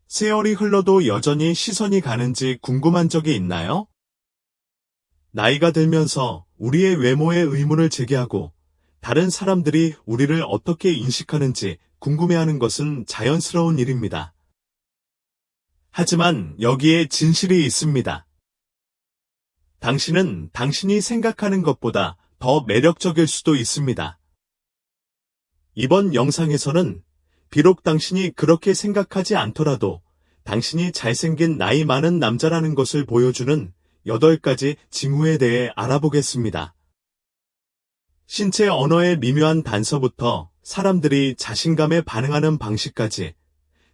세월이 흘러도 여전히 시선이 가는지 궁금한 적이 있나요? 나이가 들면서 우리의 외모에 의문을 제기하고 다른 사람들이 우리를 어떻게 인식하는지 궁금해하는 것은 자연스러운 일입니다. 하지만 여기에 진실이 있습니다. 당신은 당신이 생각하는 것보다 더 매력적일 수도 있습니다. 이번 영상에서는 비록 당신이 그렇게 생각하지 않더라도 당신이 잘생긴 나이 많은 남자라는 것을 보여주는 8가지 징후에 대해 알아보겠습니다. 신체 언어의 미묘한 단서부터 사람들이 자신감에 반응하는 방식까지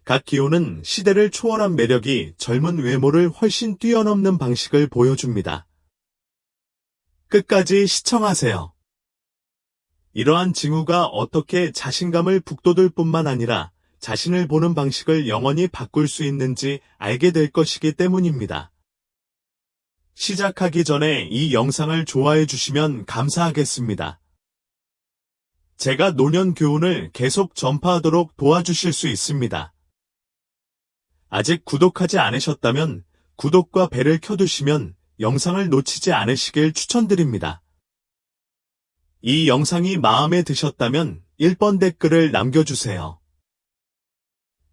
각 기호는 시대를 초월한 매력이 젊은 외모를 훨씬 뛰어넘는 방식을 보여줍니다. 끝까지 시청하세요. 이러한 징후가 어떻게 자신감을 북돋을 뿐만 아니라 자신을 보는 방식을 영원히 바꿀 수 있는지 알게 될 것이기 때문입니다. 시작하기 전에 이 영상을 좋아해 주시면 감사하겠습니다. 제가 노년 교훈을 계속 전파하도록 도와주실 수 있습니다. 아직 구독하지 않으셨다면 구독과 벨을 켜두시면 영상을 놓치지 않으시길 추천드립니다. 이 영상이 마음에 드셨다면 1번 댓글을 남겨주세요.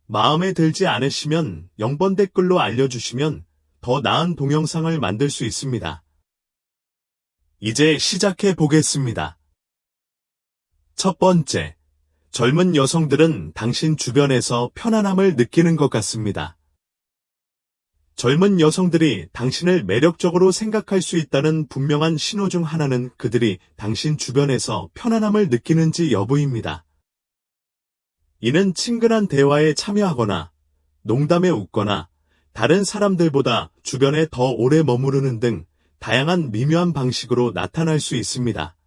마음에 들지 않으시면 0번 댓글로 알려주시면 더 나은 동영상을 만들 수 있습니다. 이제 시작해 보겠습니다. 첫 번째, 젊은 여성들은 당신 주변에서 편안함을 느끼는 것 같습니다. 젊은 여성들이 당신을 매력적으로 생각할 수 있다는 분명한 신호 중 하나는 그들이 당신 주변에서 편안함을 느끼는지 여부입니다. 이는 친근한 대화에 참여하거나, 농담에 웃거나, 다른 사람들보다 주변에 더 오래 머무르는 등 다양한 미묘한 방식으로 나타날 수 있습니다.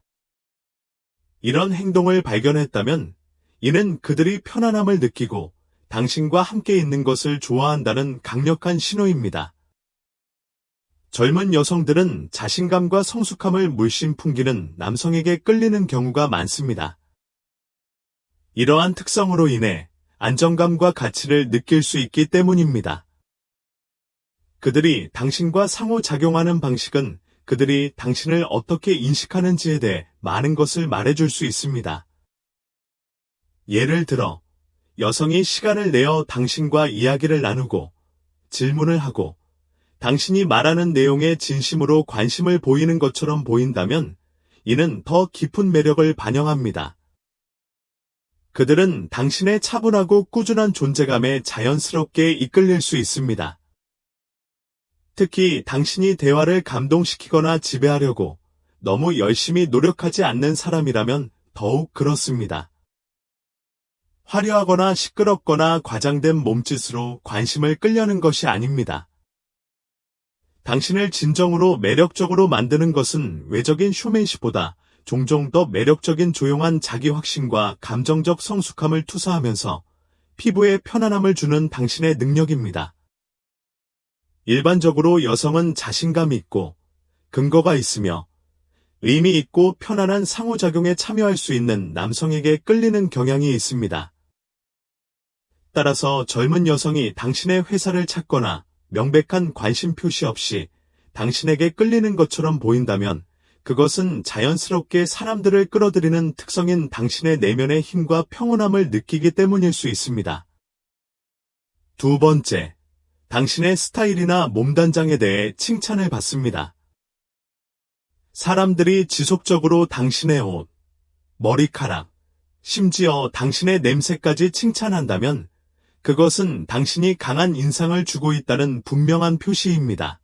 이런 행동을 발견했다면 이는 그들이 편안함을 느끼고 당신과 함께 있는 것을 좋아한다는 강력한 신호입니다. 젊은 여성들은 자신감과 성숙함을 물씬 풍기는 남성에게 끌리는 경우가 많습니다. 이러한 특성으로 인해 안정감과 가치를 느낄 수 있기 때문입니다. 그들이 당신과 상호작용하는 방식은 그들이 당신을 어떻게 인식하는지에 대해 많은 것을 말해줄 수 있습니다. 예를 들어, 여성이 시간을 내어 당신과 이야기를 나누고 질문을 하고 당신이 말하는 내용에 진심으로 관심을 보이는 것처럼 보인다면 이는 더 깊은 매력을 반영합니다. 그들은 당신의 차분하고 꾸준한 존재감에 자연스럽게 이끌릴 수 있습니다. 특히 당신이 대화를 감동시키거나 지배하려고 너무 열심히 노력하지 않는 사람이라면 더욱 그렇습니다. 화려하거나 시끄럽거나 과장된 몸짓으로 관심을 끌려는 것이 아닙니다. 당신을 진정으로 매력적으로 만드는 것은 외적인 쇼맨십보다 종종 더 매력적인 조용한 자기 확신과 감정적 성숙함을 투사하면서 피부에 편안함을 주는 당신의 능력입니다. 일반적으로 여성은 자신감 있고 근거가 있으며 의미 있고 편안한 상호작용에 참여할 수 있는 남성에게 끌리는 경향이 있습니다. 따라서 젊은 여성이 당신의 회사를 찾거나 명백한 관심 표시 없이 당신에게 끌리는 것처럼 보인다면 그것은 자연스럽게 사람들을 끌어들이는 특성인 당신의 내면의 힘과 평온함을 느끼기 때문일 수 있습니다. 두 번째, 당신의 스타일이나 몸단장에 대해 칭찬을 받습니다. 사람들이 지속적으로 당신의 옷, 머리카락, 심지어 당신의 냄새까지 칭찬한다면 그것은 당신이 강한 인상을 주고 있다는 분명한 표시입니다.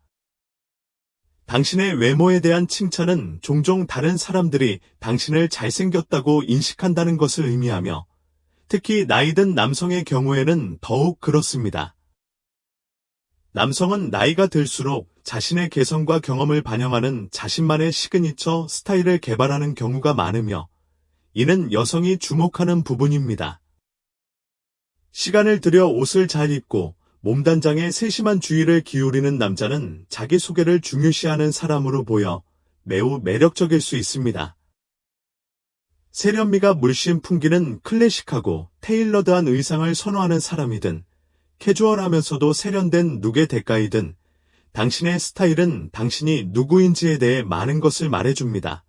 당신의 외모에 대한 칭찬은 종종 다른 사람들이 당신을 잘생겼다고 인식한다는 것을 의미하며 특히 나이든 남성의 경우에는 더욱 그렇습니다. 남성은 나이가 들수록 자신의 개성과 경험을 반영하는 자신만의 시그니처 스타일을 개발하는 경우가 많으며 이는 여성이 주목하는 부분입니다. 시간을 들여 옷을 잘 입고 몸단장에 세심한 주의를 기울이는 남자는 자기소개를 중요시하는 사람으로 보여 매우 매력적일 수 있습니다. 세련미가 물씬 풍기는 클래식하고 테일러드한 의상을 선호하는 사람이든 캐주얼하면서도 세련된 룩의 대가이든 당신의 스타일은 당신이 누구인지에 대해 많은 것을 말해줍니다.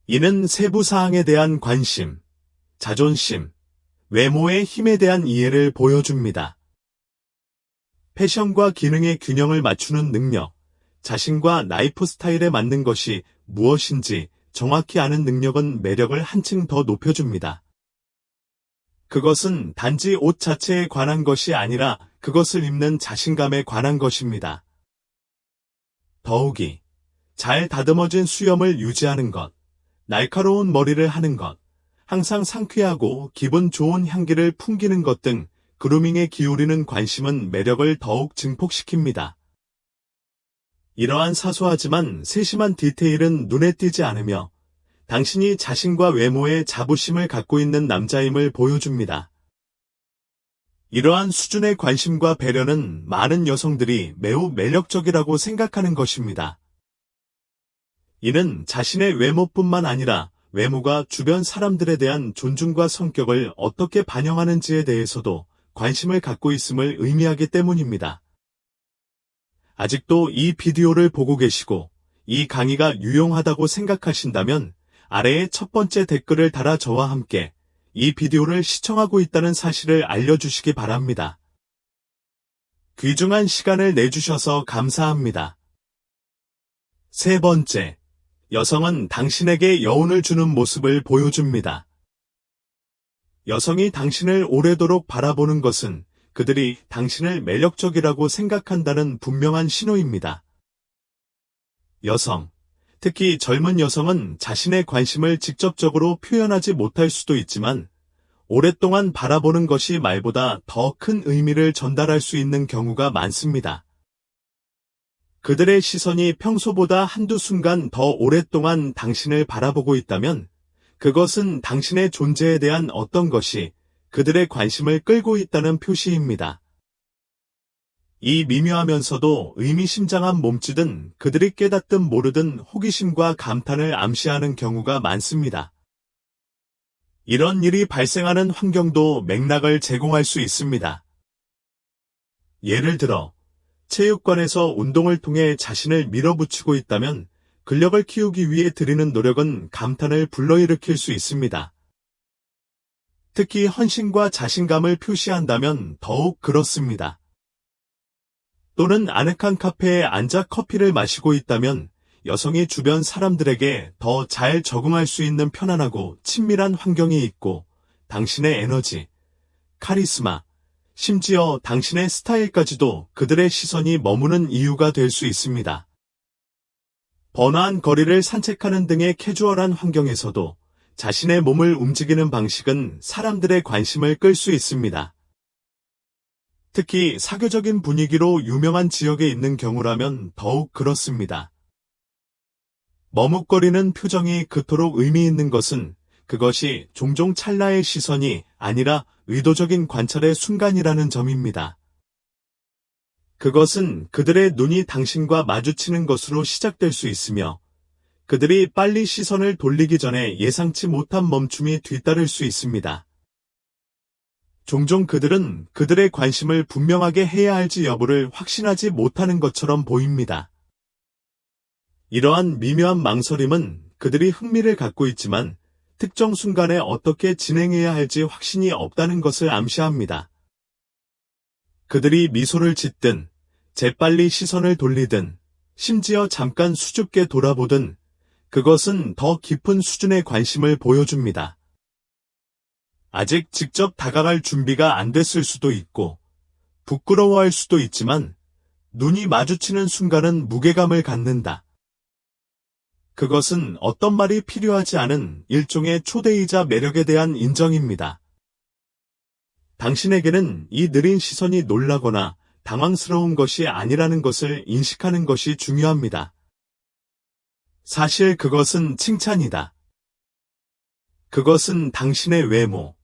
이는 세부 사항에 대한 관심, 자존심, 외모의 힘에 대한 이해를 보여줍니다. 패션과 기능의 균형을 맞추는 능력, 자신과 라이프 스타일에 맞는 것이 무엇인지 정확히 아는 능력은 매력을 한층 더 높여줍니다. 그것은 단지 옷 자체에 관한 것이 아니라 그것을 입는 자신감에 관한 것입니다. 더욱이 잘 다듬어진 수염을 유지하는 것, 날카로운 머리를 하는 것, 항상 상쾌하고 기분 좋은 향기를 풍기는 것 등 그루밍에 기울이는 관심은 매력을 더욱 증폭시킵니다. 이러한 사소하지만 세심한 디테일은 눈에 띄지 않으며 당신이 자신과 외모에 자부심을 갖고 있는 남자임을 보여줍니다. 이러한 수준의 관심과 배려는 많은 여성들이 매우 매력적이라고 생각하는 것입니다. 이는 자신의 외모뿐만 아니라 외모가 주변 사람들에 대한 존중과 성격을 어떻게 반영하는지에 대해서도 관심을 갖고 있음을 의미하기 때문입니다. 아직도 이 비디오를 보고 계시고 이 강의가 유용하다고 생각하신다면 아래의 첫 번째 댓글을 달아 저와 함께 이 비디오를 시청하고 있다는 사실을 알려주시기 바랍니다. 귀중한 시간을 내주셔서 감사합니다. 세 번째, 여성은 당신에게 여운을 주는 모습을 보여줍니다. 여성이 당신을 오래도록 바라보는 것은 그들이 당신을 매력적이라고 생각한다는 분명한 신호입니다. 여성, 특히 젊은 여성은 자신의 관심을 직접적으로 표현하지 못할 수도 있지만 오랫동안 바라보는 것이 말보다 더 큰 의미를 전달할 수 있는 경우가 많습니다. 그들의 시선이 평소보다 한두 순간 더 오랫동안 당신을 바라보고 있다면 그것은 당신의 존재에 대한 어떤 것이 그들의 관심을 끌고 있다는 표시입니다. 이 미묘하면서도 의미심장한 몸짓은 그들이 깨닫든 모르든 호기심과 감탄을 암시하는 경우가 많습니다. 이런 일이 발생하는 환경도 맥락을 제공할 수 있습니다. 예를 들어, 체육관에서 운동을 통해 자신을 밀어붙이고 있다면 근력을 키우기 위해 들이는 노력은 감탄을 불러일으킬 수 있습니다. 특히 헌신과 자신감을 표시한다면 더욱 그렇습니다. 또는 아늑한 카페에 앉아 커피를 마시고 있다면 여성이 주변 사람들에게 더 잘 적응할 수 있는 편안하고 친밀한 환경이 있고 당신의 에너지, 카리스마, 심지어 당신의 스타일까지도 그들의 시선이 머무는 이유가 될 수 있습니다. 번화한 거리를 산책하는 등의 캐주얼한 환경에서도 자신의 몸을 움직이는 방식은 사람들의 관심을 끌 수 있습니다. 특히 사교적인 분위기로 유명한 지역에 있는 경우라면 더욱 그렇습니다. 머뭇거리는 표정이 그토록 의미 있는 것은 그것이 종종 찰나의 시선이 아니라 의도적인 관찰의 순간이라는 점입니다. 그것은 그들의 눈이 당신과 마주치는 것으로 시작될 수 있으며 그들이 빨리 시선을 돌리기 전에 예상치 못한 멈춤이 뒤따를 수 있습니다. 종종 그들은 그들의 관심을 분명하게 해야 할지 여부를 확신하지 못하는 것처럼 보입니다. 이러한 미묘한 망설임은 그들이 흥미를 갖고 있지만 특정 순간에 어떻게 진행해야 할지 확신이 없다는 것을 암시합니다. 그들이 미소를 짓든, 재빨리 시선을 돌리든, 심지어 잠깐 수줍게 돌아보든, 그것은 더 깊은 수준의 관심을 보여줍니다. 아직 직접 다가갈 준비가 안 됐을 수도 있고, 부끄러워할 수도 있지만, 눈이 마주치는 순간은 무게감을 갖는다. 그것은 어떤 말이 필요하지 않은 일종의 초대이자 매력에 대한 인정입니다. 당신에게는 이 느린 시선이 놀라거나 당황스러운 것이 아니라는 것을 인식하는 것이 중요합니다. 사실 그것은 칭찬이다. 그것은 당신의 외모,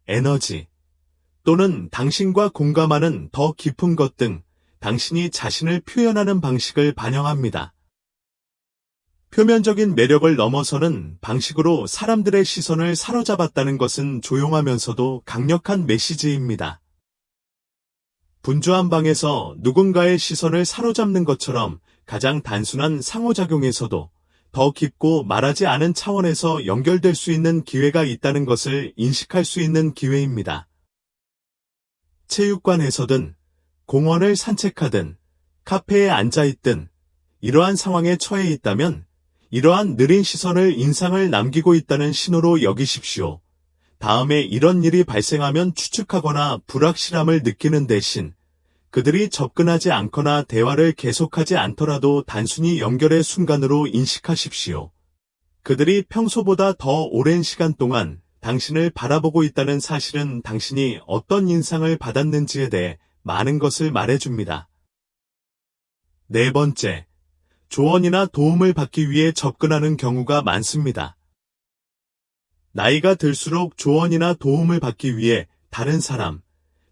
에너지, 또는 당신과 공감하는 더 깊은 것 등 당신이 자신을 표현하는 방식을 반영합니다. 표면적인 매력을 넘어서는 방식으로 사람들의 시선을 사로잡았다는 것은 조용하면서도 강력한 메시지입니다. 분주한 방에서 누군가의 시선을 사로잡는 것처럼 가장 단순한 상호작용에서도 더 깊고 말하지 않은 차원에서 연결될 수 있는 기회가 있다는 것을 인식할 수 있는 기회입니다. 체육관에서든, 공원을 산책하든, 카페에 앉아있든, 이러한 상황에 처해 있다면 이러한 느린 시선을 인상을 남기고 있다는 신호로 여기십시오. 다음에 이런 일이 발생하면 추측하거나 불확실함을 느끼는 대신 그들이 접근하지 않거나 대화를 계속하지 않더라도 단순히 연결의 순간으로 인식하십시오. 그들이 평소보다 더 오랜 시간 동안 당신을 바라보고 있다는 사실은 당신이 어떤 인상을 받았는지에 대해 많은 것을 말해줍니다. 네 번째, 조언이나 도움을 받기 위해 접근하는 경우가 많습니다. 나이가 들수록 조언이나 도움을 받기 위해 다른 사람,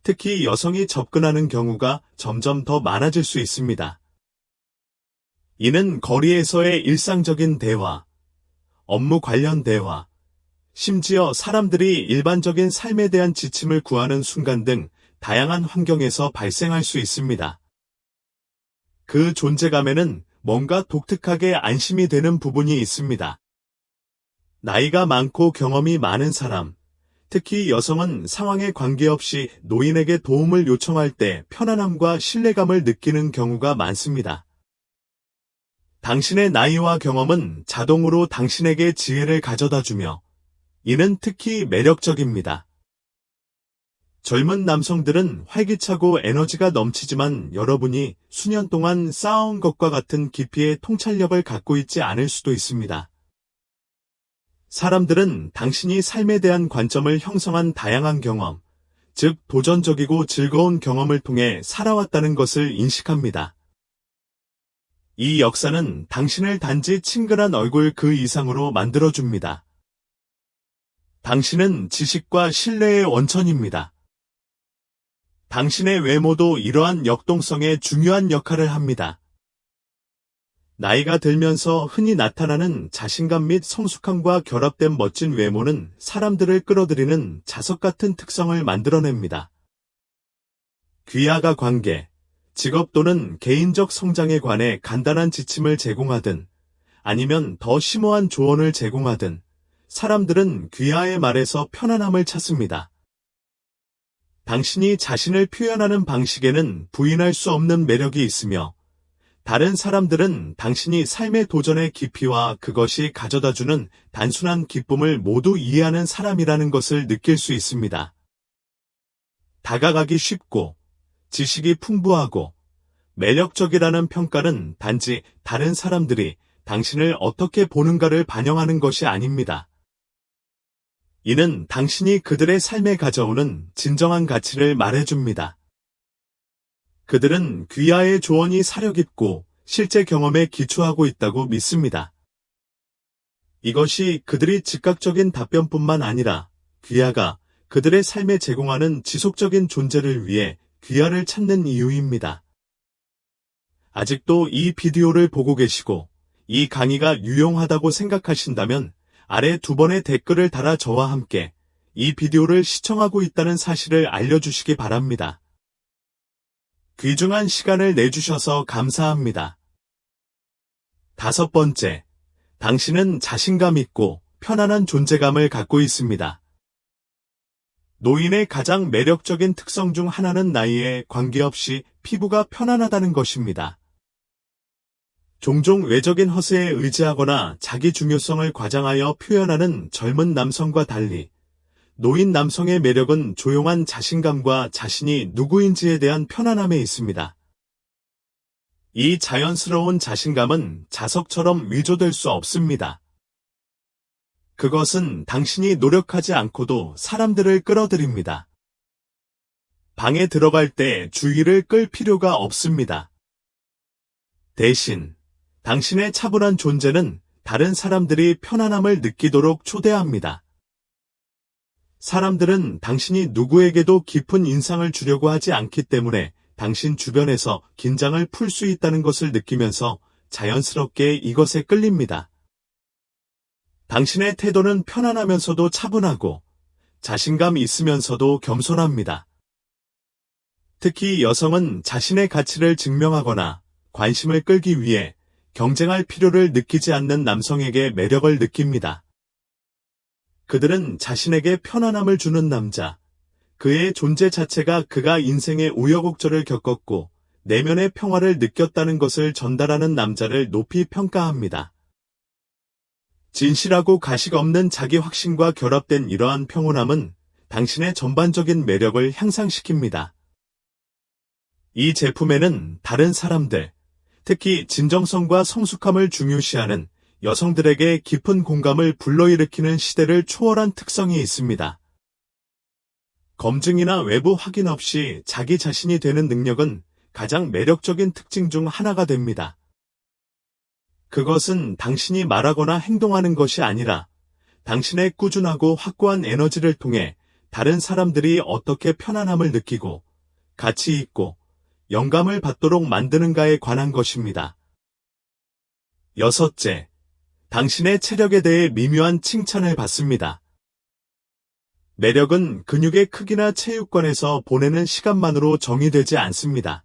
특히 여성이 접근하는 경우가 점점 더 많아질 수 있습니다. 이는 거리에서의 일상적인 대화, 업무 관련 대화, 심지어 사람들이 일반적인 삶에 대한 지침을 구하는 순간 등 다양한 환경에서 발생할 수 있습니다. 그 존재감에는 뭔가 독특하게 안심이 되는 부분이 있습니다. 나이가 많고 경험이 많은 사람, 특히 여성은 상황에 관계없이 노인에게 도움을 요청할 때 편안함과 신뢰감을 느끼는 경우가 많습니다. 당신의 나이와 경험은 자동으로 당신에게 지혜를 가져다주며 이는 특히 매력적입니다. 젊은 남성들은 활기차고 에너지가 넘치지만 여러분이 수년 동안 쌓아온 것과 같은 깊이의 통찰력을 갖고 있지 않을 수도 있습니다. 사람들은 당신이 삶에 대한 관점을 형성한 다양한 경험, 즉 도전적이고 즐거운 경험을 통해 살아왔다는 것을 인식합니다. 이 역사는 당신을 단지 친근한 얼굴 그 이상으로 만들어줍니다. 당신은 지식과 신뢰의 원천입니다. 당신의 외모도 이러한 역동성에 중요한 역할을 합니다. 나이가 들면서 흔히 나타나는 자신감 및 성숙함과 결합된 멋진 외모는 사람들을 끌어들이는 자석 같은 특성을 만들어냅니다. 귀하가 관계, 직업 또는 개인적 성장에 관해 간단한 지침을 제공하든 아니면 더 심오한 조언을 제공하든 사람들은 귀하의 말에서 편안함을 찾습니다. 당신이 자신을 표현하는 방식에는 부인할 수 없는 매력이 있으며 다른 사람들은 당신이 삶의 도전의 깊이와 그것이 가져다주는 단순한 기쁨을 모두 이해하는 사람이라는 것을 느낄 수 있습니다. 다가가기 쉽고 지식이 풍부하고 매력적이라는 평가는 단지 다른 사람들이 당신을 어떻게 보는가를 반영하는 것이 아닙니다. 이는 당신이 그들의 삶에 가져오는 진정한 가치를 말해줍니다. 그들은 귀하의 조언이 사려깊고 실제 경험에 기초하고 있다고 믿습니다. 이것이 그들이 즉각적인 답변뿐만 아니라 귀하가 그들의 삶에 제공하는 지속적인 존재를 위해 귀하를 찾는 이유입니다. 아직도 이 비디오를 보고 계시고 이 강의가 유용하다고 생각하신다면 아래 2번의 댓글을 달아 저와 함께 이 비디오를 시청하고 있다는 사실을 알려주시기 바랍니다. 귀중한 시간을 내주셔서 감사합니다. 5번째, 당신은 자신감 있고 편안한 존재감을 갖고 있습니다. 노인의 가장 매력적인 특성 중 하나는 나이에 관계없이 피부가 편안하다는 것입니다. 종종 외적인 허세에 의지하거나 자기 중요성을 과장하여 표현하는 젊은 남성과 달리 노인 남성의 매력은 조용한 자신감과 자신이 누구인지에 대한 편안함에 있습니다. 이 자연스러운 자신감은 자석처럼 위조될 수 없습니다. 그것은 당신이 노력하지 않고도 사람들을 끌어들입니다. 방에 들어갈 때 주의를 끌 필요가 없습니다. 대신 당신의 차분한 존재는 다른 사람들이 편안함을 느끼도록 초대합니다. 사람들은 당신이 누구에게도 깊은 인상을 주려고 하지 않기 때문에 당신 주변에서 긴장을 풀 수 있다는 것을 느끼면서 자연스럽게 이것에 끌립니다. 당신의 태도는 편안하면서도 차분하고 자신감 있으면서도 겸손합니다. 특히 여성은 자신의 가치를 증명하거나 관심을 끌기 위해 경쟁할 필요를 느끼지 않는 남성에게 매력을 느낍니다. 그들은 자신에게 편안함을 주는 남자, 그의 존재 자체가 그가 인생의 우여곡절을 겪었고 내면의 평화를 느꼈다는 것을 전달하는 남자를 높이 평가합니다. 진실하고 가식 없는 자기 확신과 결합된 이러한 평온함은 당신의 전반적인 매력을 향상시킵니다. 이 제품에는 다른 사람들, 특히 진정성과 성숙함을 중요시하는 여성들에게 깊은 공감을 불러일으키는 시대를 초월한 특성이 있습니다. 검증이나 외부 확인 없이 자기 자신이 되는 능력은 가장 매력적인 특징 중 하나가 됩니다. 그것은 당신이 말하거나 행동하는 것이 아니라 당신의 꾸준하고 확고한 에너지를 통해 다른 사람들이 어떻게 편안함을 느끼고 가치 있고 영감을 받도록 만드는가에 관한 것입니다. 여섯째, 당신의 체력에 대해 미묘한 칭찬을 받습니다. 매력은 근육의 크기나 체육관에서 보내는 시간만으로 정의되지 않습니다.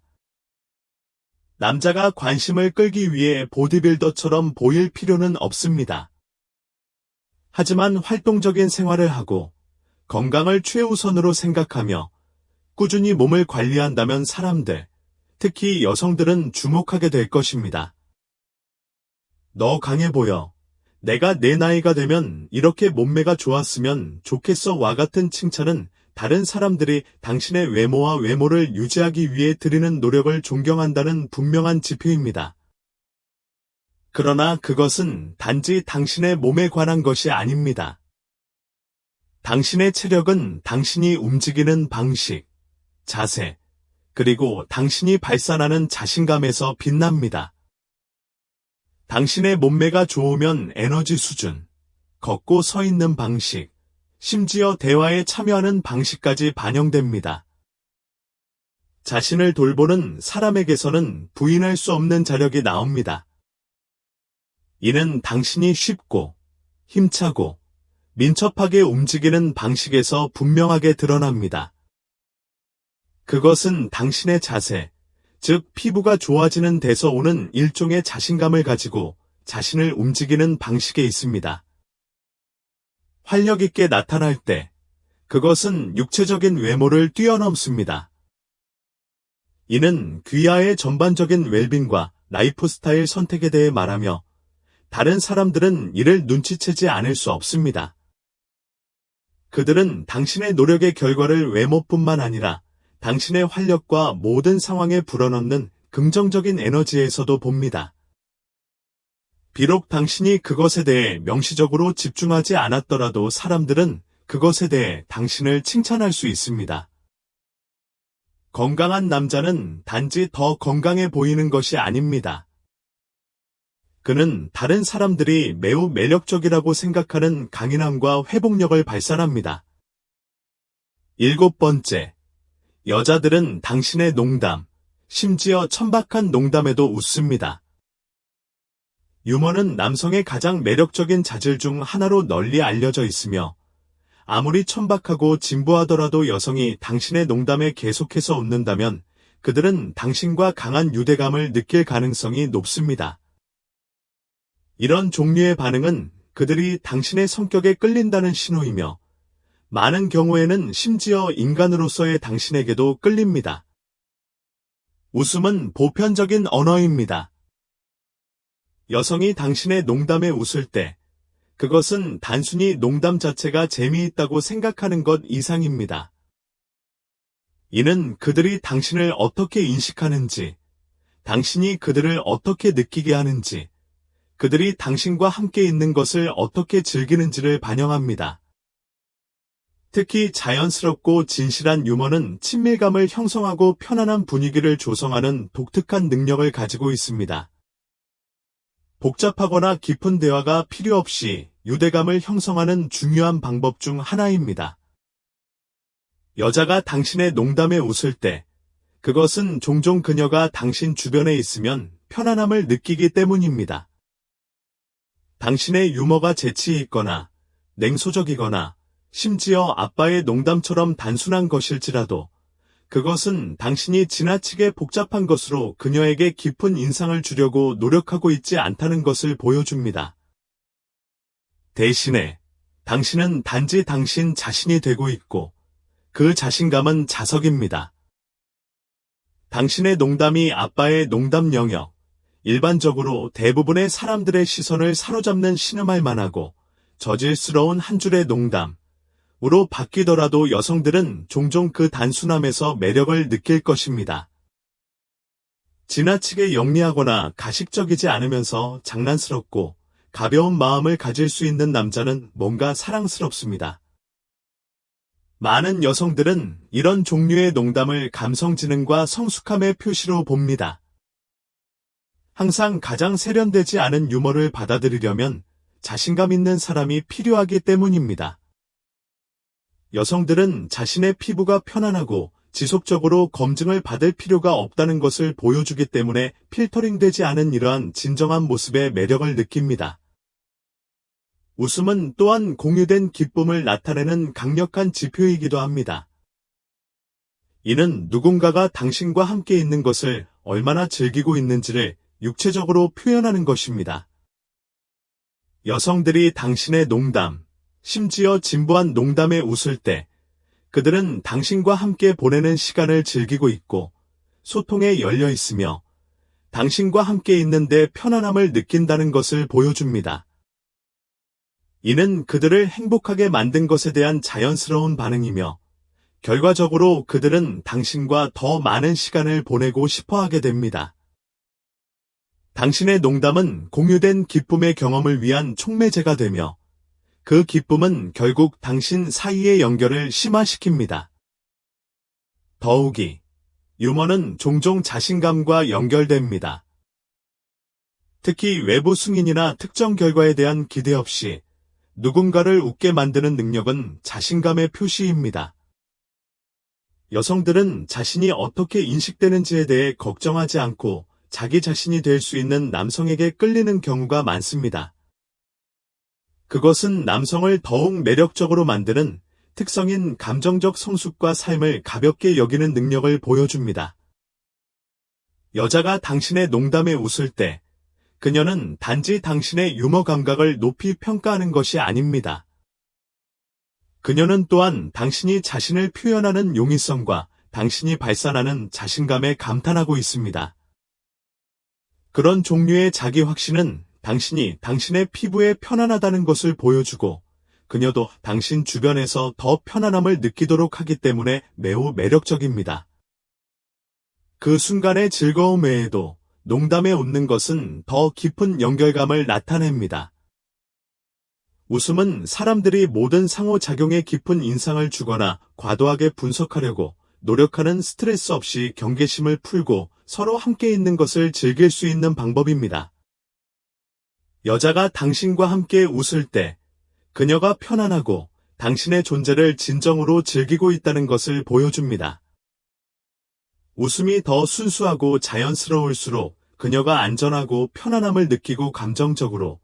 남자가 관심을 끌기 위해 보디빌더처럼 보일 필요는 없습니다. 하지만 활동적인 생활을 하고 건강을 최우선으로 생각하며 꾸준히 몸을 관리한다면 사람들, 특히 여성들은 주목하게 될 것입니다. 너 강해 보여. 내가 내 나이가 되면 이렇게 몸매가 좋았으면 좋겠어와 같은 칭찬은 다른 사람들이 당신의 외모와 외모를 유지하기 위해 드리는 노력을 존경한다는 분명한 지표입니다. 그러나 그것은 단지 당신의 몸에 관한 것이 아닙니다. 당신의 체력은 당신이 움직이는 방식, 자세, 그리고 당신이 발산하는 자신감에서 빛납니다. 당신의 몸매가 좋으면 에너지 수준, 걷고 서 있는 방식, 심지어 대화에 참여하는 방식까지 반영됩니다. 자신을 돌보는 사람에게서는 부인할 수 없는 자력이 나옵니다. 이는 당신이 쉽고, 힘차고, 민첩하게 움직이는 방식에서 분명하게 드러납니다. 그것은 당신의 자세, 즉 피부가 좋아지는 데서 오는 일종의 자신감을 가지고 자신을 움직이는 방식에 있습니다. 활력 있게 나타날 때 그것은 육체적인 외모를 뛰어넘습니다. 이는 귀하의 전반적인 웰빙과 라이프 스타일 선택에 대해 말하며 다른 사람들은 이를 눈치채지 않을 수 없습니다. 그들은 당신의 노력의 결과를 외모뿐만 아니라 당신의 활력과 모든 상황에 불어넣는 긍정적인 에너지에서도 봅니다. 비록 당신이 그것에 대해 명시적으로 집중하지 않았더라도 사람들은 그것에 대해 당신을 칭찬할 수 있습니다. 건강한 남자는 단지 더 건강해 보이는 것이 아닙니다. 그는 다른 사람들이 매우 매력적이라고 생각하는 강인함과 회복력을 발산합니다. 일곱 번째, 여자들은 당신의 농담, 심지어 천박한 농담에도 웃습니다. 유머는 남성의 가장 매력적인 자질 중 하나로 널리 알려져 있으며 아무리 천박하고 진부하더라도 여성이 당신의 농담에 계속해서 웃는다면 그들은 당신과 강한 유대감을 느낄 가능성이 높습니다. 이런 종류의 반응은 그들이 당신의 성격에 끌린다는 신호이며 많은 경우에는 심지어 인간으로서의 당신에게도 끌립니다. 웃음은 보편적인 언어입니다. 여성이 당신의 농담에 웃을 때 그것은 단순히 농담 자체가 재미있다고 생각하는 것 이상입니다. 이는 그들이 당신을 어떻게 인식하는지, 당신이 그들을 어떻게 느끼게 하는지, 그들이 당신과 함께 있는 것을 어떻게 즐기는지를 반영합니다. 특히 자연스럽고 진실한 유머는 친밀감을 형성하고 편안한 분위기를 조성하는 독특한 능력을 가지고 있습니다. 복잡하거나 깊은 대화가 필요 없이 유대감을 형성하는 중요한 방법 중 하나입니다. 여자가 당신의 농담에 웃을 때 그것은 종종 그녀가 당신 주변에 있으면 편안함을 느끼기 때문입니다. 당신의 유머가 재치 있거나 냉소적이거나 심지어 아빠의 농담처럼 단순한 것일지라도 그것은 당신이 지나치게 복잡한 것으로 그녀에게 깊은 인상을 주려고 노력하고 있지 않다는 것을 보여줍니다. 대신에 당신은 단지 당신 자신이 되고 있고 그 자신감은 자석입니다. 당신의 농담이 아빠의 농담 영역, 일반적으로 대부분의 사람들의 시선을 사로잡는 신음할 만하고 저질스러운 한 줄의 농담으로 바뀌더라도 여성들은 종종 그 단순함에서 매력을 느낄 것입니다. 지나치게 영리하거나 가식적이지 않으면서 장난스럽고 가벼운 마음을 가질 수 있는 남자는 뭔가 사랑스럽습니다. 많은 여성들은 이런 종류의 농담을 감성지능과 성숙함의 표시로 봅니다. 항상 가장 세련되지 않은 유머를 받아들이려면 자신감 있는 사람이 필요하기 때문입니다. 여성들은 자신의 피부가 편안하고 지속적으로 검증을 받을 필요가 없다는 것을 보여주기 때문에 필터링되지 않은 이러한 진정한 모습의 매력을 느낍니다. 웃음은 또한 공유된 기쁨을 나타내는 강력한 지표이기도 합니다. 이는 누군가가 당신과 함께 있는 것을 얼마나 즐기고 있는지를 육체적으로 표현하는 것입니다. 여성들이 당신의 농담, 심지어 진부한 농담에 웃을 때 그들은 당신과 함께 보내는 시간을 즐기고 있고 소통에 열려 있으며 당신과 함께 있는데 편안함을 느낀다는 것을 보여줍니다. 이는 그들을 행복하게 만든 것에 대한 자연스러운 반응이며 결과적으로 그들은 당신과 더 많은 시간을 보내고 싶어 하게 됩니다. 당신의 농담은 공유된 기쁨의 경험을 위한 촉매제가 되며 그 기쁨은 결국 당신 사이의 연결을 심화시킵니다. 더욱이 유머는 종종 자신감과 연결됩니다. 특히 외부 승인이나 특정 결과에 대한 기대 없이 누군가를 웃게 만드는 능력은 자신감의 표시입니다. 여성들은 자신이 어떻게 인식되는지에 대해 걱정하지 않고 자기 자신이 될 수 있는 남성에게 끌리는 경우가 많습니다. 그것은 남성을 더욱 매력적으로 만드는 특성인 감정적 성숙과 삶을 가볍게 여기는 능력을 보여줍니다. 여자가 당신의 농담에 웃을 때 그녀는 단지 당신의 유머 감각을 높이 평가하는 것이 아닙니다. 그녀는 또한 당신이 자신을 표현하는 용이성과 당신이 발산하는 자신감에 감탄하고 있습니다. 그런 종류의 자기 확신은 당신이 당신의 피부에 편안하다는 것을 보여주고 그녀도 당신 주변에서 더 편안함을 느끼도록 하기 때문에 매우 매력적입니다. 그 순간의 즐거움 외에도 농담에 웃는 것은 더 깊은 연결감을 나타냅니다. 웃음은 사람들이 모든 상호작용에 깊은 인상을 주거나 과도하게 분석하려고 노력하는 스트레스 없이 경계심을 풀고 서로 함께 있는 것을 즐길 수 있는 방법입니다. 여자가 당신과 함께 웃을 때 그녀가 편안하고 당신의 존재를 진정으로 즐기고 있다는 것을 보여줍니다. 웃음이 더 순수하고 자연스러울수록 그녀가 안전하고 편안함을 느끼고 감정적으로,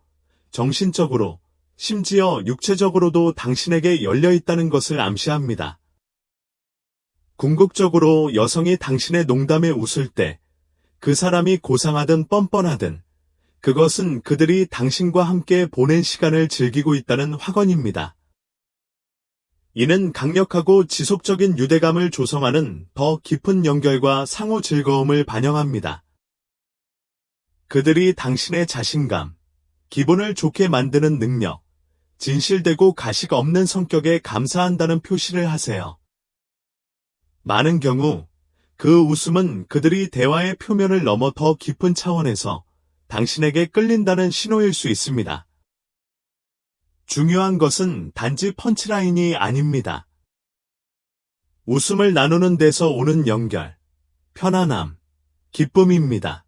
정신적으로, 심지어 육체적으로도 당신에게 열려 있다는 것을 암시합니다. 궁극적으로 여성이 당신의 농담에 웃을 때 그 사람이 고상하든 뻔뻔하든 그것은 그들이 당신과 함께 보낸 시간을 즐기고 있다는 확언입니다. 이는 강력하고 지속적인 유대감을 조성하는 더 깊은 연결과 상호 즐거움을 반영합니다. 그들이 당신의 자신감, 기분을 좋게 만드는 능력, 진실되고 가식 없는 성격에 감사한다는 표시를 하세요. 많은 경우 그 웃음은 그들이 대화의 표면을 넘어 더 깊은 차원에서 당신에게 끌린다는 신호일 수 있습니다. 중요한 것은 단지 펀치라인이 아닙니다. 웃음을 나누는 데서 오는 연결, 편안함, 기쁨입니다.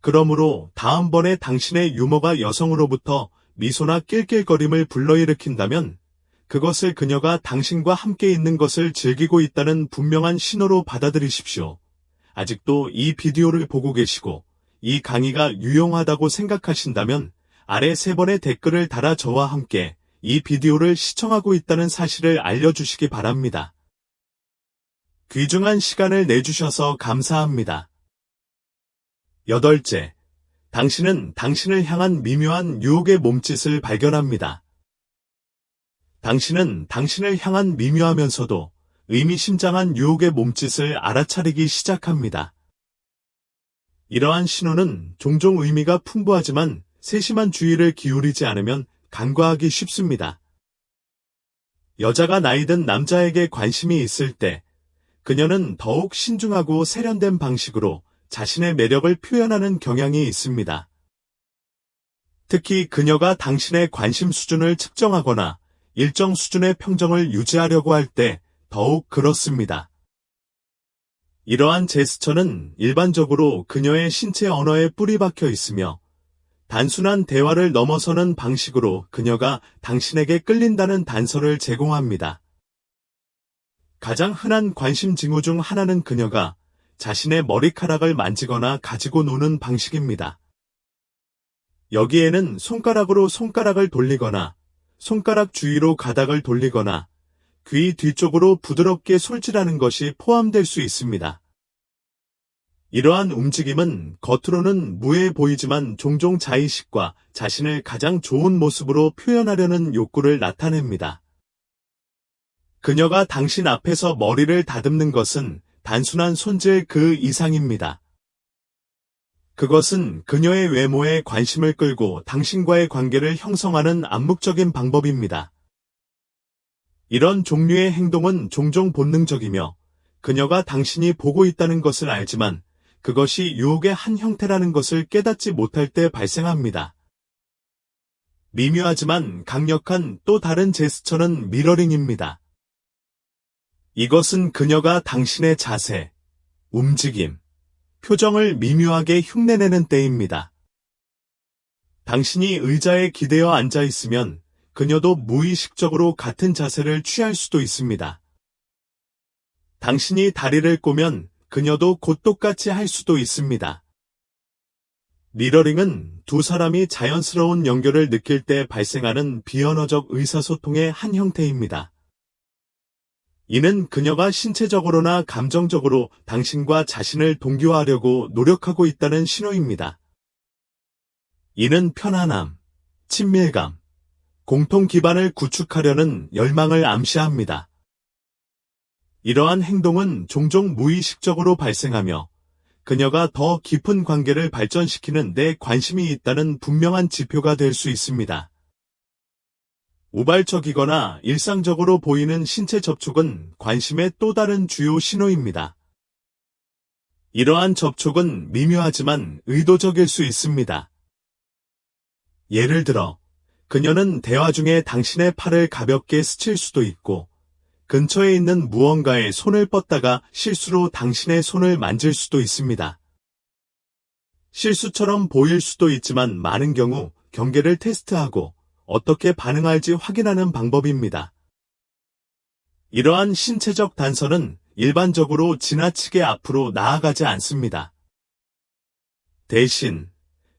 그러므로 다음번에 당신의 유머가 여성으로부터 미소나 낄낄거림을 불러일으킨다면 그것을 그녀가 당신과 함께 있는 것을 즐기고 있다는 분명한 신호로 받아들이십시오. 아직도 이 비디오를 보고 계시고 이 강의가 유용하다고 생각하신다면 아래 3번의 댓글을 달아 저와 함께 이 비디오를 시청하고 있다는 사실을 알려주시기 바랍니다. 귀중한 시간을 내주셔서 감사합니다. 8째, 당신은 당신을 향한 미묘한 유혹의 몸짓을 발견합니다. 당신은 당신을 향한 미묘하면서도 의미심장한 유혹의 몸짓을 알아차리기 시작합니다. 이러한 신호는 종종 의미가 풍부하지만 세심한 주의를 기울이지 않으면 간과하기 쉽습니다. 여자가 나이든 남자에게 관심이 있을 때 그녀는 더욱 신중하고 세련된 방식으로 자신의 매력을 표현하는 경향이 있습니다. 특히 그녀가 당신의 관심 수준을 측정하거나 일정 수준의 평정을 유지하려고 할 때 더욱 그렇습니다. 이러한 제스처는 일반적으로 그녀의 신체 언어에 뿌리 박혀 있으며 단순한 대화를 넘어서는 방식으로 그녀가 당신에게 끌린다는 단서를 제공합니다. 가장 흔한 관심 징후 중 하나는 그녀가 자신의 머리카락을 만지거나 가지고 노는 방식입니다. 여기에는 손가락으로 손가락을 돌리거나 손가락 주위로 가닥을 돌리거나 귀 뒤쪽으로 부드럽게 솔질하는 것이 포함될 수 있습니다. 이러한 움직임은 겉으로는 무해해 보이지만 종종 자의식과 자신을 가장 좋은 모습으로 표현하려는 욕구를 나타냅니다. 그녀가 당신 앞에서 머리를 다듬는 것은 단순한 손질 그 이상입니다. 그것은 그녀의 외모에 관심을 끌고 당신과의 관계를 형성하는 암묵적인 방법입니다. 이런 종류의 행동은 종종 본능적이며 그녀가 당신이 보고 있다는 것을 알지만 그것이 유혹의 한 형태라는 것을 깨닫지 못할 때 발생합니다. 미묘하지만 강력한 또 다른 제스처는 미러링입니다. 이것은 그녀가 당신의 자세, 움직임, 표정을 미묘하게 흉내내는 때입니다. 당신이 의자에 기대어 앉아 있으면 그녀도 무의식적으로 같은 자세를 취할 수도 있습니다. 당신이 다리를 꼬면 그녀도 곧 똑같이 할 수도 있습니다. 미러링은 두 사람이 자연스러운 연결을 느낄 때 발생하는 비언어적 의사소통의 한 형태입니다. 이는 그녀가 신체적으로나 감정적으로 당신과 자신을 동기화하려고 노력하고 있다는 신호입니다. 이는 편안함, 친밀감, 공통 기반을 구축하려는 열망을 암시합니다. 이러한 행동은 종종 무의식적으로 발생하며 그녀가 더 깊은 관계를 발전시키는 데 관심이 있다는 분명한 지표가 될 수 있습니다. 우발적이거나 일상적으로 보이는 신체 접촉은 관심의 또 다른 주요 신호입니다. 이러한 접촉은 미묘하지만 의도적일 수 있습니다. 예를 들어, 그녀는 대화 중에 당신의 팔을 가볍게 스칠 수도 있고, 근처에 있는 무언가에 손을 뻗다가 실수로 당신의 손을 만질 수도 있습니다. 실수처럼 보일 수도 있지만 많은 경우 경계를 테스트하고 어떻게 반응할지 확인하는 방법입니다. 이러한 신체적 단서는 일반적으로 지나치게 앞으로 나아가지 않습니다. 대신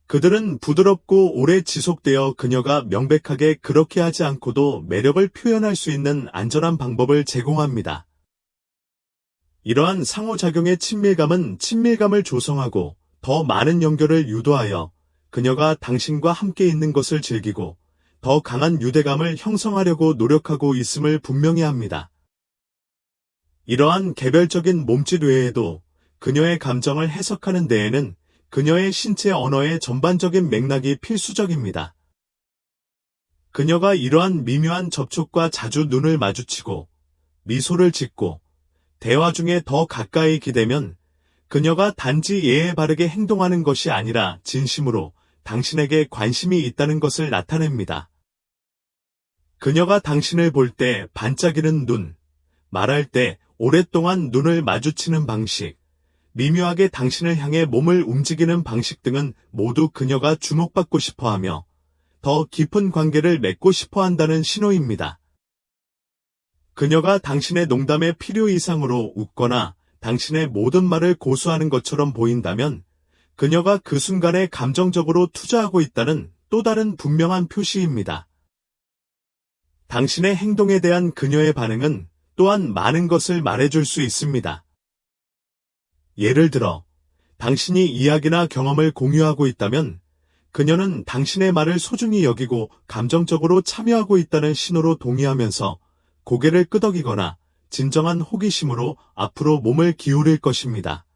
그들은 부드럽고 오래 지속되어 그녀가 명백하게 그렇게 하지 않고도 매력을 표현할 수 있는 안전한 방법을 제공합니다. 이러한 상호작용의 친밀감은 친밀감을 조성하고 더 많은 연결을 유도하여 그녀가 당신과 함께 있는 것을 즐기고 더 강한 유대감을 형성하려고 노력하고 있음을 분명히 합니다. 이러한 개별적인 몸짓 외에도 그녀의 감정을 해석하는 데에는 그녀의 신체 언어의 전반적인 맥락이 필수적입니다. 그녀가 이러한 미묘한 접촉과 자주 눈을 마주치고 미소를 짓고 대화 중에 더 가까이 기대면 그녀가 단지 예에 바르게 행동하는 것이 아니라 진심으로 당신에게 관심이 있다는 것을 나타냅니다. 그녀가 당신을 볼 때 반짝이는 눈, 말할 때 오랫동안 눈을 마주치는 방식, 미묘하게 당신을 향해 몸을 움직이는 방식 등은 모두 그녀가 주목받고 싶어하며 더 깊은 관계를 맺고 싶어한다는 신호입니다. 그녀가 당신의 농담에 필요 이상으로 웃거나 당신의 모든 말을 고수하는 것처럼 보인다면 그녀가 그 순간에 감정적으로 투자하고 있다는 또 다른 분명한 표시입니다. 당신의 행동에 대한 그녀의 반응은 또한 많은 것을 말해줄 수 있습니다. 예를 들어, 당신이 이야기나 경험을 공유하고 있다면 그녀는 당신의 말을 소중히 여기고 감정적으로 참여하고 있다는 신호로 동의하면서 고개를 끄덕이거나 진정한 호기심으로 앞으로 몸을 기울일 것입니다.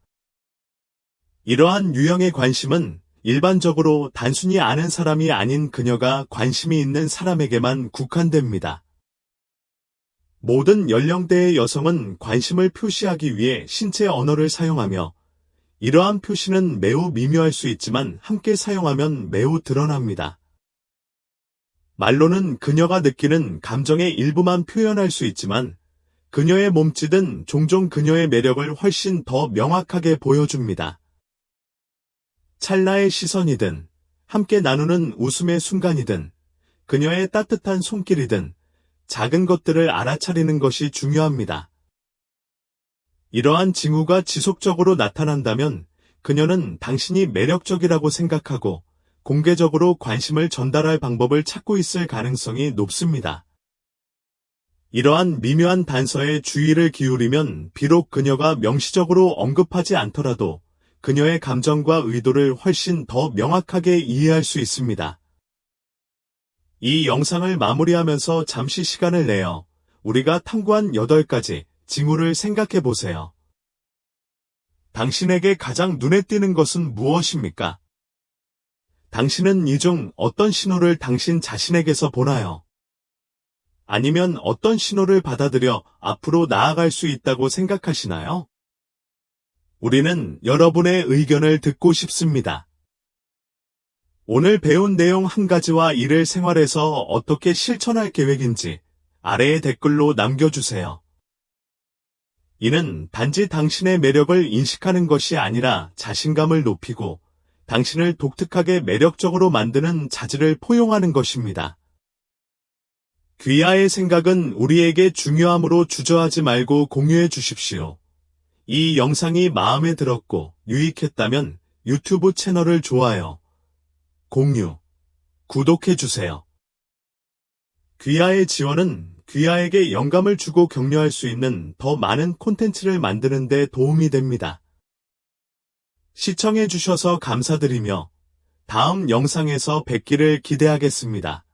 이러한 유형의 관심은 일반적으로 단순히 아는 사람이 아닌 그녀가 관심이 있는 사람에게만 국한됩니다. 모든 연령대의 여성은 관심을 표시하기 위해 신체 언어를 사용하며 이러한 표시는 매우 미묘할 수 있지만 함께 사용하면 매우 드러납니다. 말로는 그녀가 느끼는 감정의 일부만 표현할 수 있지만 그녀의 몸짓은 종종 그녀의 매력을 훨씬 더 명확하게 보여줍니다. 찰나의 시선이든 함께 나누는 웃음의 순간이든 그녀의 따뜻한 손길이든 작은 것들을 알아차리는 것이 중요합니다. 이러한 징후가 지속적으로 나타난다면 그녀는 당신이 매력적이라고 생각하고 공개적으로 관심을 전달할 방법을 찾고 있을 가능성이 높습니다. 이러한 미묘한 단서에 주의를 기울이면 비록 그녀가 명시적으로 언급하지 않더라도 그녀의 감정과 의도를 훨씬 더 명확하게 이해할 수 있습니다. 이 영상을 마무리하면서 잠시 시간을 내어 우리가 탐구한 8가지 징후를 생각해 보세요. 당신에게 가장 눈에 띄는 것은 무엇입니까? 당신은 이 중 어떤 신호를 당신 자신에게서 보나요? 아니면 어떤 신호를 받아들여 앞으로 나아갈 수 있다고 생각하시나요? 우리는 여러분의 의견을 듣고 싶습니다. 오늘 배운 내용 한 가지와 이를 생활에서 어떻게 실천할 계획인지 아래의 댓글로 남겨주세요. 이는 단지 당신의 매력을 인식하는 것이 아니라 자신감을 높이고 당신을 독특하게 매력적으로 만드는 자질을 포용하는 것입니다. 귀하의 생각은 우리에게 중요하므로 주저하지 말고 공유해 주십시오. 이 영상이 마음에 들었고 유익했다면 유튜브 채널을 좋아요, 공유, 구독해 주세요. 귀하의 지원은 귀하에게 영감을 주고 격려할 수 있는 더 많은 콘텐츠를 만드는 데 도움이 됩니다. 시청해 주셔서 감사드리며 다음 영상에서 뵙기를 기대하겠습니다.